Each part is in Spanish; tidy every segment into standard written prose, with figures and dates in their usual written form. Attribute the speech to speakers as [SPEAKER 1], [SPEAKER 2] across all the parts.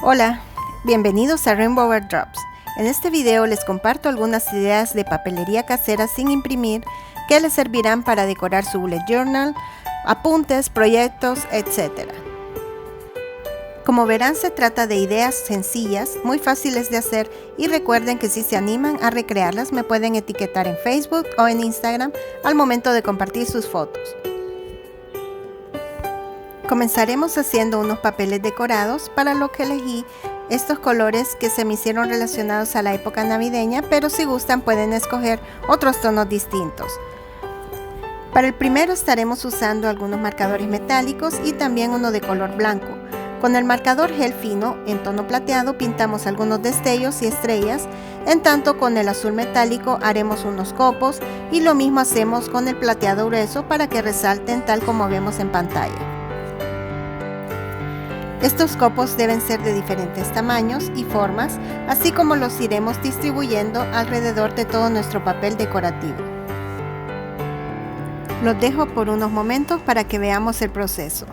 [SPEAKER 1] Hola, bienvenidos a Rainbow Airdrops. En este video les comparto algunas ideas de papelería casera sin imprimir que les servirán para decorar su bullet journal, apuntes, proyectos, etc. Como verán, se trata de ideas sencillas, muy fáciles de hacer, y recuerden que si se animan a recrearlas me pueden etiquetar en Facebook o en Instagram al momento de compartir sus fotos. Comenzaremos haciendo unos papeles decorados, para lo que elegí estos colores que se me hicieron relacionados a la época navideña, pero si gustan pueden escoger otros tonos distintos. Para el primero estaremos usando algunos marcadores metálicos y también uno de color blanco. Con el marcador gel fino en tono plateado pintamos algunos destellos y estrellas, en tanto con el azul metálico haremos unos copos, y lo mismo hacemos con el plateado grueso para que resalten tal como vemos en pantalla. Estos copos deben ser de diferentes tamaños y formas, así como los iremos distribuyendo alrededor de todo nuestro papel decorativo. Los dejo por unos momentos para que veamos el proceso.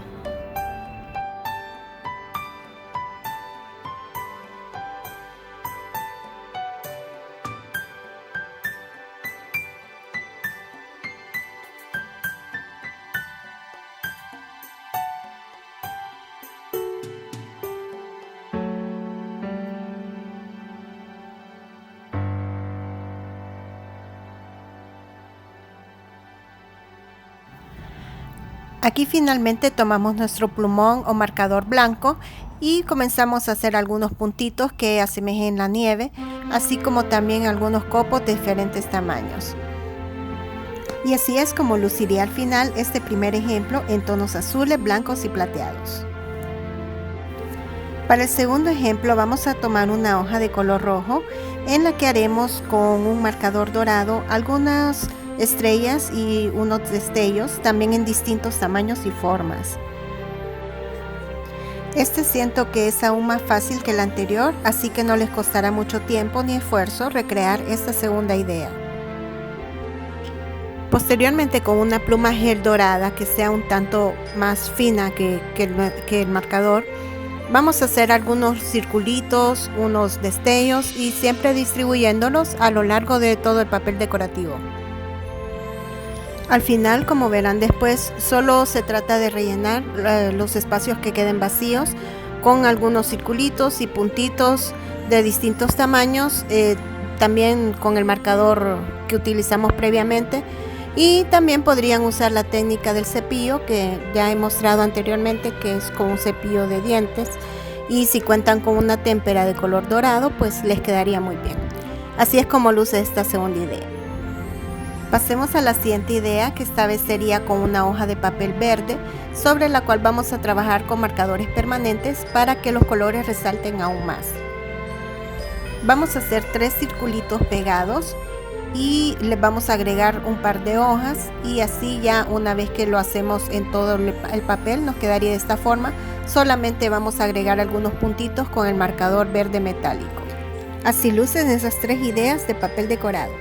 [SPEAKER 1] Aquí finalmente tomamos nuestro plumón o marcador blanco y comenzamos a hacer algunos puntitos que asemejen la nieve, así como también algunos copos de diferentes tamaños. Y así es como luciría al final este primer ejemplo en tonos azules, blancos y plateados. Para el segundo ejemplo vamos a tomar una hoja de color rojo en la que haremos con un marcador dorado algunas estrellas y unos destellos, también en distintos tamaños y formas. Este siento que es aún más fácil que el anterior, así que no les costará mucho tiempo ni esfuerzo recrear esta segunda idea. Posteriormente, con una pluma gel dorada que sea un tanto más fina que el marcador, vamos a hacer algunos circulitos, unos destellos, y siempre distribuyéndolos a lo largo de todo el papel decorativo. Al final, como verán después, solo se trata de rellenar los espacios que queden vacíos con algunos circulitos y puntitos de distintos tamaños, también con el marcador que utilizamos previamente, y también podrían usar la técnica del cepillo que ya he mostrado anteriormente, que es con un cepillo de dientes, y si cuentan con una témpera de color dorado pues les quedaría muy bien. Así es como luce esta segunda idea. Pasemos a la siguiente idea, que esta vez sería con una hoja de papel verde, sobre la cual vamos a trabajar con marcadores permanentes para que los colores resalten aún más. Vamos a hacer 3 circulitos pegados y les vamos a agregar un par de hojas, y así ya una vez que lo hacemos en todo el papel nos quedaría de esta forma. Solamente vamos a agregar algunos puntitos con el marcador verde metálico. Así lucen esas 3 ideas de papel decorado.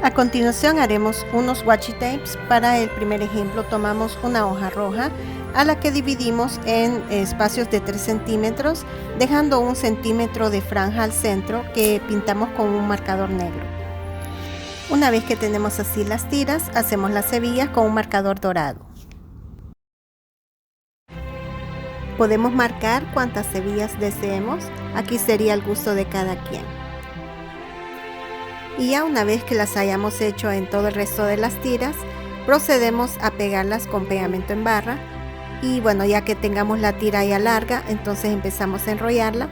[SPEAKER 1] A continuación haremos unos washi tapes. Para el primer ejemplo tomamos una hoja roja a la que dividimos en espacios de 3 centímetros, dejando 1 centímetro de franja al centro que pintamos con un marcador negro. Una vez que tenemos así las tiras, hacemos las hebillas con un marcador dorado. Podemos marcar cuantas hebillas deseemos, aquí sería el gusto de cada quien. Y ya una vez que las hayamos hecho en todo el resto de las tiras, procedemos a pegarlas con pegamento en barra. Y bueno, ya que tengamos la tira ya larga, entonces empezamos a enrollarla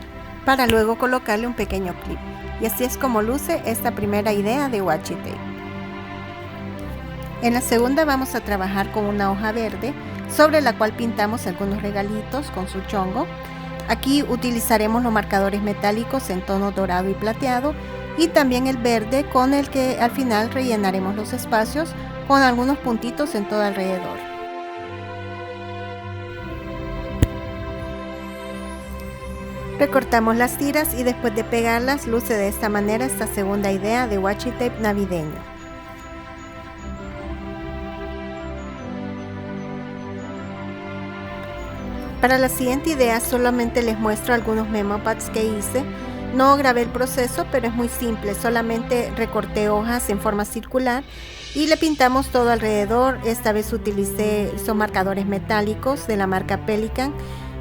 [SPEAKER 1] para luego colocarle un pequeño clip. Y así es como luce esta primera idea de washi tape. En la segunda vamos a trabajar con una hoja verde, sobre la cual pintamos algunos regalitos con su chongo. Aquí utilizaremos los marcadores metálicos en tono dorado y plateado, y también el verde, con el que al final rellenaremos los espacios con algunos puntitos en todo alrededor. Recortamos las tiras y después de pegarlas luce de esta manera esta segunda idea de washi tape navideño. Para la siguiente idea solamente les muestro algunos memo pads que hice. No grabé el proceso, pero es muy simple, solamente recorté hojas en forma circular y le pintamos todo alrededor. Esta vez utilicé estos marcadores metálicos de la marca Pelikan,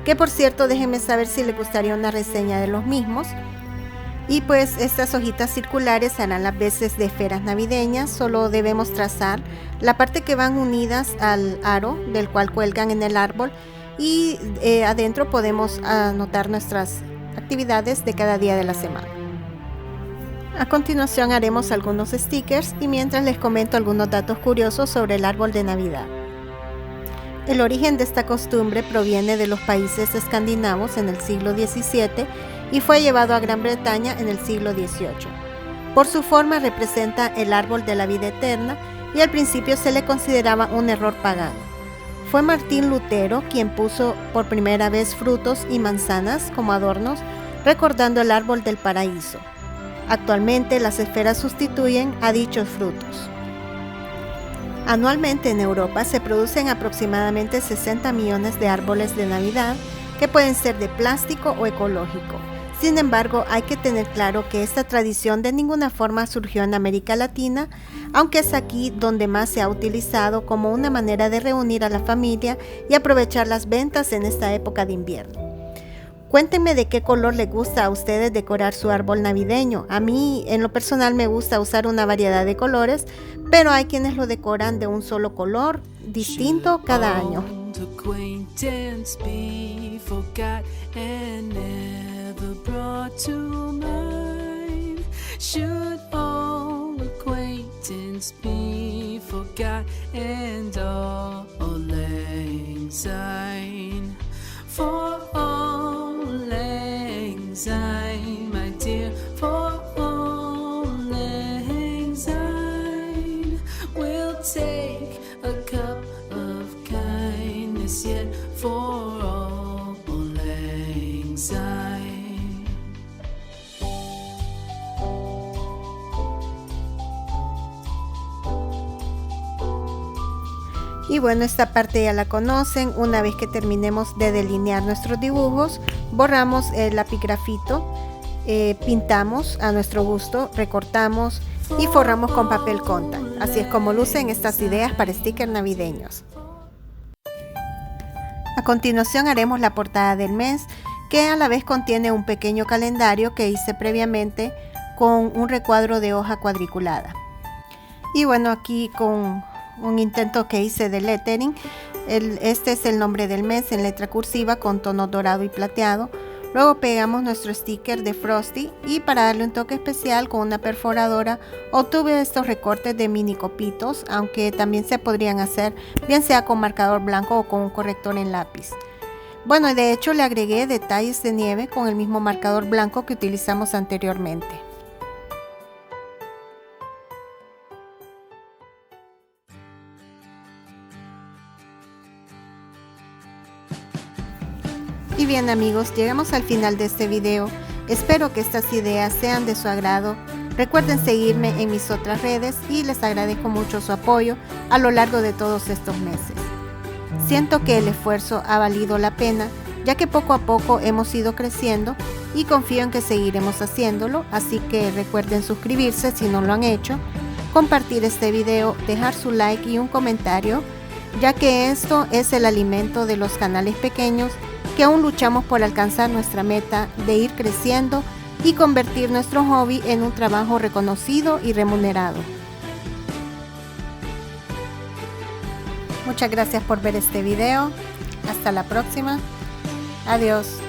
[SPEAKER 1] que por cierto déjenme saber si les gustaría una reseña de los mismos. Y pues estas hojitas circulares harán las veces de esferas navideñas. Solo debemos trazar la parte que van unidas al aro del cual cuelgan en el árbol y adentro podemos anotar nuestras actividades de cada día de la semana. A continuación haremos algunos stickers y mientras les comento algunos datos curiosos sobre el árbol de Navidad. El origen de esta costumbre proviene de los países escandinavos en el siglo XVII y fue llevado a Gran Bretaña en el siglo XVIII. Por su forma representa el árbol de la vida eterna y al principio se le consideraba un error pagano. Fue Martín Lutero quien puso por primera vez frutos y manzanas como adornos, recordando el árbol del paraíso. Actualmente las esferas sustituyen a dichos frutos. Anualmente en Europa se producen aproximadamente 60 millones de árboles de Navidad que pueden ser de plástico o ecológico. Sin embargo, hay que tener claro que esta tradición de ninguna forma surgió en América Latina, aunque es aquí donde más se ha utilizado como una manera de reunir a la familia y aprovechar las ventas en esta época de invierno. Cuéntenme de qué color les gusta a ustedes decorar su árbol navideño. A mí, en lo personal, me gusta usar una variedad de colores, pero hay quienes lo decoran de un solo color distinto cada año.
[SPEAKER 2] Brought to mind, should all acquaintance be forgot and all lang syne, for all lang syne, my dear, for all lang syne, we'll take a cup of kindness yet for all lang syne.
[SPEAKER 1] Y bueno, esta parte ya la conocen. Una vez que terminemos de delinear nuestros dibujos, borramos el lapigrafito, pintamos a nuestro gusto, recortamos y forramos con papel contact. Así es como lucen estas ideas para stickers navideños. A continuación haremos la portada del mes, que a la vez contiene un pequeño calendario que hice previamente con un recuadro de hoja cuadriculada. Y bueno, aquí con un intento que hice de lettering, este es el nombre del mes en letra cursiva con tono dorado y plateado. Luego pegamos nuestro sticker de Frosty y para darle un toque especial con una perforadora obtuve estos recortes de mini copitos, aunque también se podrían hacer bien sea con marcador blanco o con un corrector en lápiz. Bueno, de hecho le agregué detalles de nieve con el mismo marcador blanco que utilizamos anteriormente. Y bien amigos, llegamos al final de este video. Espero que estas ideas sean de su agrado. Recuerden seguirme en mis otras redes y les agradezco mucho su apoyo a lo largo de todos estos meses. Siento que el esfuerzo ha valido la pena, ya que poco a poco hemos ido creciendo y confío en que seguiremos haciéndolo, así que recuerden suscribirse si no lo han hecho, compartir este video, dejar su like y un comentario, ya que esto es el alimento de los canales pequeños que aún luchamos por alcanzar nuestra meta de ir creciendo y convertir nuestro hobby en un trabajo reconocido y remunerado. Muchas gracias por ver este video. Hasta la próxima. Adiós.